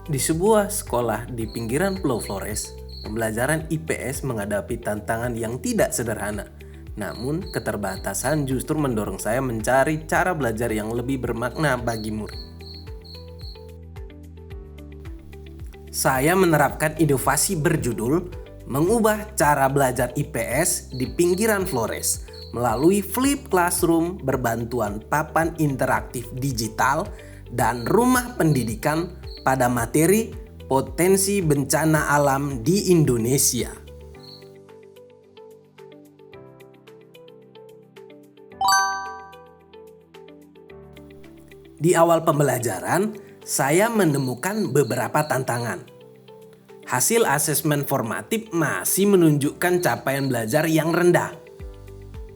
Di sebuah sekolah di pinggiran Pulau Flores, pembelajaran IPS menghadapi tantangan yang tidak sederhana. Namun, keterbatasan justru mendorong saya mencari cara belajar yang lebih bermakna bagi murid. Saya menerapkan inovasi berjudul mengubah cara belajar IPS di pinggiran Flores melalui Flip Classroom berbantuan papan interaktif digital dan rumah pendidikan pada materi potensi bencana alam di Indonesia. Di awal pembelajaran, saya menemukan beberapa tantangan. Hasil asesmen formatif masih menunjukkan capaian belajar yang rendah.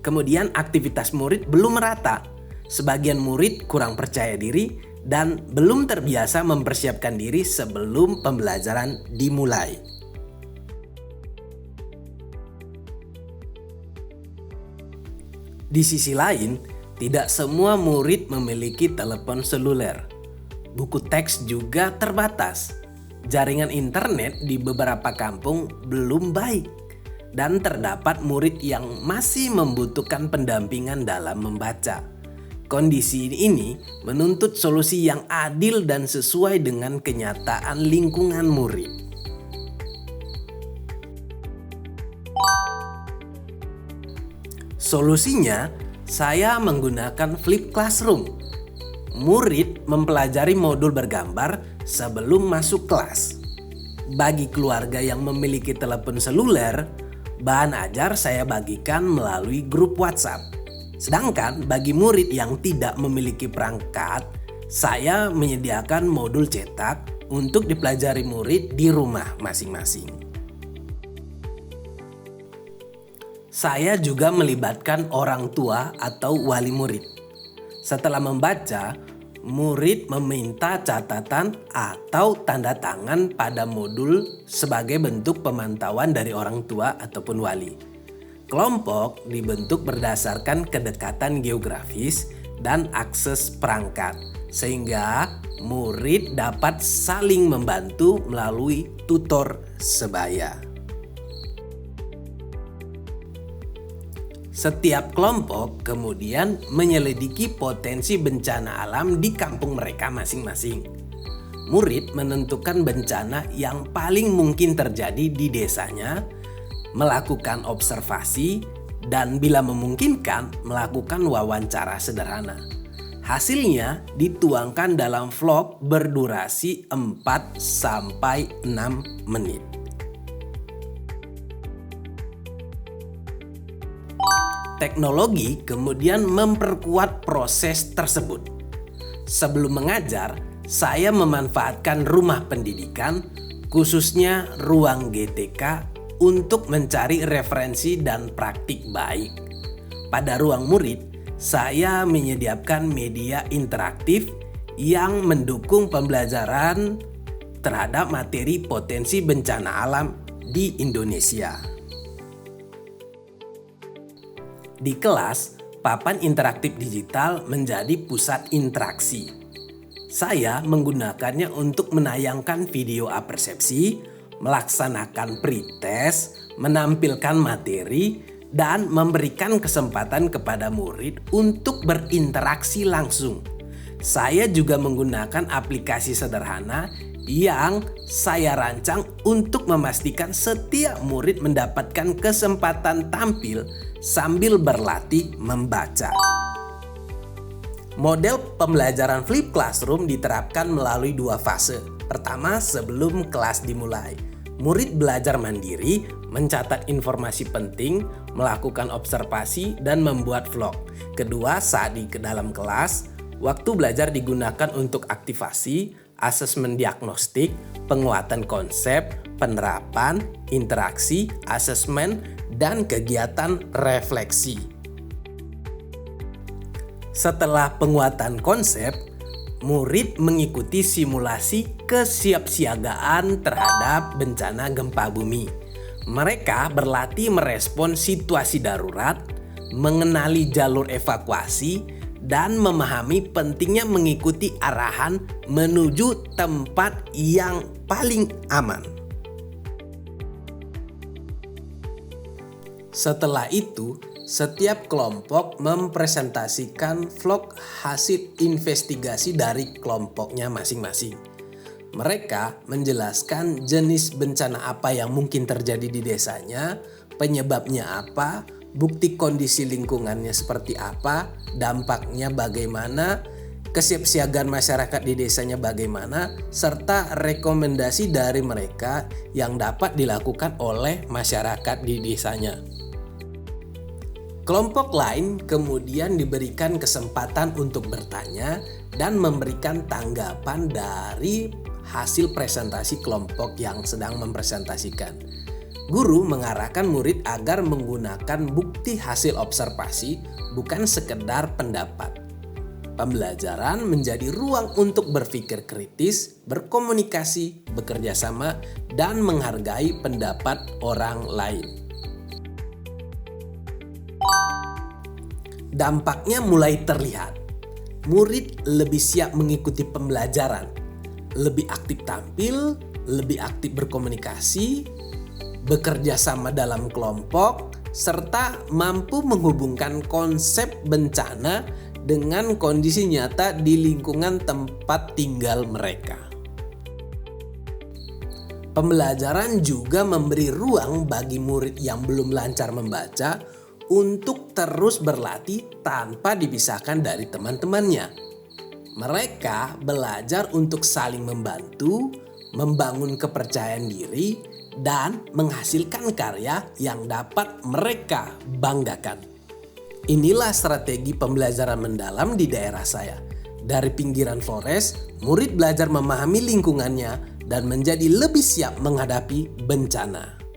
Kemudian aktivitas murid belum merata. Sebagian murid kurang percaya diri dan belum terbiasa mempersiapkan diri sebelum pembelajaran dimulai. Di sisi lain, tidak semua murid memiliki telepon seluler. Buku teks juga terbatas. Jaringan internet di beberapa kampung belum baik. Dan terdapat murid yang masih membutuhkan pendampingan dalam membaca. Kondisi ini menuntut solusi yang adil dan sesuai dengan kenyataan lingkungan murid. Solusinya, saya menggunakan Flip Classroom. Murid mempelajari modul bergambar sebelum masuk kelas. Bagi keluarga yang memiliki telepon seluler, bahan ajar saya bagikan melalui grup WhatsApp. Sedangkan bagi murid yang tidak memiliki perangkat, saya menyediakan modul cetak untuk dipelajari murid di rumah masing-masing. Saya juga melibatkan orang tua atau wali murid. Setelah membaca, murid meminta catatan atau tanda tangan pada modul sebagai bentuk pemantauan dari orang tua ataupun wali. Kelompok dibentuk berdasarkan kedekatan geografis dan akses perangkat, sehingga murid dapat saling membantu melalui tutor sebaya. Setiap kelompok kemudian menyelidiki potensi bencana alam di kampung mereka masing-masing. Murid menentukan bencana yang paling mungkin terjadi di desanya, melakukan observasi, dan bila memungkinkan melakukan wawancara sederhana. Hasilnya dituangkan dalam vlog berdurasi 4-6 menit. Teknologi kemudian memperkuat proses tersebut. Sebelum mengajar, saya memanfaatkan rumah pendidikan, khususnya ruang GTK, untuk mencari referensi dan praktik baik. Pada ruang murid, saya menyediakan media interaktif yang mendukung pembelajaran terhadap materi potensi bencana alam di Indonesia. Di kelas, papan interaktif digital menjadi pusat interaksi. Saya menggunakannya untuk menayangkan video apersepsi, melaksanakan pretest, menampilkan materi, dan memberikan kesempatan kepada murid untuk berinteraksi langsung. Saya juga menggunakan aplikasi sederhana yang saya rancang untuk memastikan setiap murid mendapatkan kesempatan tampil sambil berlatih membaca. Model pembelajaran Flip Classroom diterapkan melalui 2 fase. Pertama, sebelum kelas dimulai, murid belajar mandiri, mencatat informasi penting, melakukan observasi, dan membuat vlog. Kedua, saat di dalam kelas, waktu belajar digunakan untuk aktivasi, asesmen diagnostik, penguatan konsep, penerapan, interaksi, asesmen, dan kegiatan refleksi. Setelah penguatan konsep, murid mengikuti simulasi kesiapsiagaan terhadap bencana gempa bumi. Mereka berlatih merespon situasi darurat, mengenali jalur evakuasi, dan memahami pentingnya mengikuti arahan menuju tempat yang paling aman. Setelah itu, setiap kelompok mempresentasikan vlog hasil investigasi dari kelompoknya masing-masing. Mereka menjelaskan jenis bencana apa yang mungkin terjadi di desanya, penyebabnya apa, bukti kondisi lingkungannya seperti apa, dampaknya bagaimana, kesiapsiagaan masyarakat di desanya bagaimana, serta rekomendasi dari mereka yang dapat dilakukan oleh masyarakat di desanya. Kelompok lain kemudian diberikan kesempatan untuk bertanya dan memberikan tanggapan dari hasil presentasi kelompok yang sedang mempresentasikan. Guru mengarahkan murid agar menggunakan bukti hasil observasi, bukan sekedar pendapat. Pembelajaran menjadi ruang untuk berpikir kritis, berkomunikasi, bekerja sama, dan menghargai pendapat orang lain. Dampaknya mulai terlihat. Murid lebih siap mengikuti pembelajaran, lebih aktif tampil, lebih aktif berkomunikasi, bekerja sama dalam kelompok, serta mampu menghubungkan konsep bencana dengan kondisi nyata di lingkungan tempat tinggal mereka. Pembelajaran juga memberi ruang bagi murid yang belum lancar membaca untuk terus berlatih tanpa dipisahkan dari teman-temannya. Mereka belajar untuk saling membantu, membangun kepercayaan diri, dan menghasilkan karya yang dapat mereka banggakan. Inilah strategi pembelajaran mendalam di daerah saya. Dari pinggiran Flores, murid belajar memahami lingkungannya dan menjadi lebih siap menghadapi bencana.